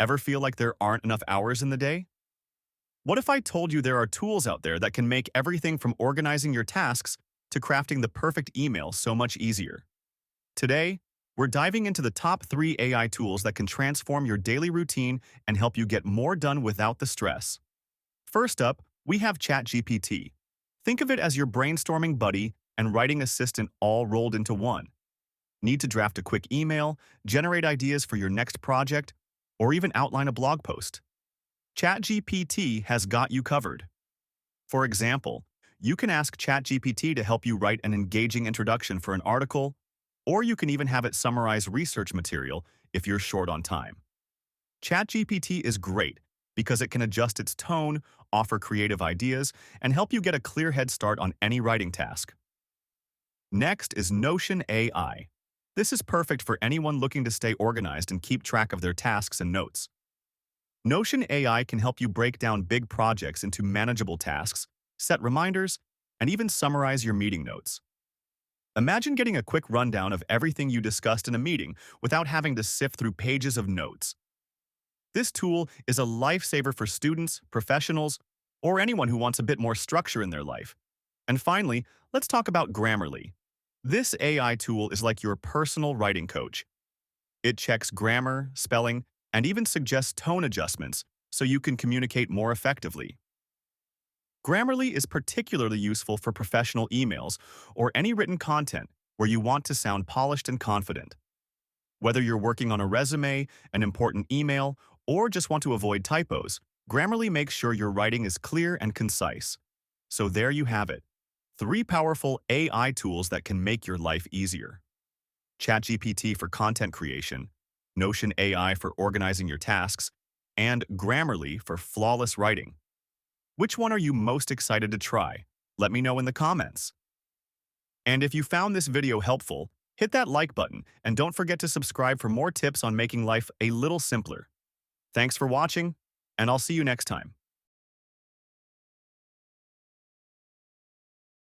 Ever feel like there aren't enough hours in the day? What if I told you there are tools out there that can make everything from organizing your tasks to crafting the perfect email so much easier? Today, we're diving into the top 3 AI tools that can transform your daily routine and help you get more done without the stress. First up, we have ChatGPT. Think of it as your brainstorming buddy and writing assistant all rolled into one. Need to draft a quick email, generate ideas for your next project, or even outline a blog post? ChatGPT has got you covered. For example, you can ask ChatGPT to help you write an engaging introduction for an article, or you can even have it summarize research material if you're short on time. ChatGPT is great because it can adjust its tone, offer creative ideas, and help you get a clear head start on any writing task. Next is Notion AI. This is perfect for anyone looking to stay organized and keep track of their tasks and notes. Notion AI can help you break down big projects into manageable tasks, set reminders, and even summarize your meeting notes. Imagine getting a quick rundown of everything you discussed in a meeting without having to sift through pages of notes. This tool is a lifesaver for students, professionals, or anyone who wants a bit more structure in their life. And finally, let's talk about Grammarly. This AI tool is like your personal writing coach. It checks grammar, spelling, and even suggests tone adjustments so you can communicate more effectively. Grammarly is particularly useful for professional emails or any written content where you want to sound polished and confident. Whether you're working on a resume, an important email, or just want to avoid typos, Grammarly makes sure your writing is clear and concise. So there you have it, 3 powerful AI tools that can make your life easier. ChatGPT for content creation, Notion AI for organizing your tasks, and Grammarly for flawless writing. Which one are you most excited to try? Let me know in the comments. And if you found this video helpful, hit that like button and don't forget to subscribe for more tips on making life a little simpler. Thanks for watching, and I'll see you next time.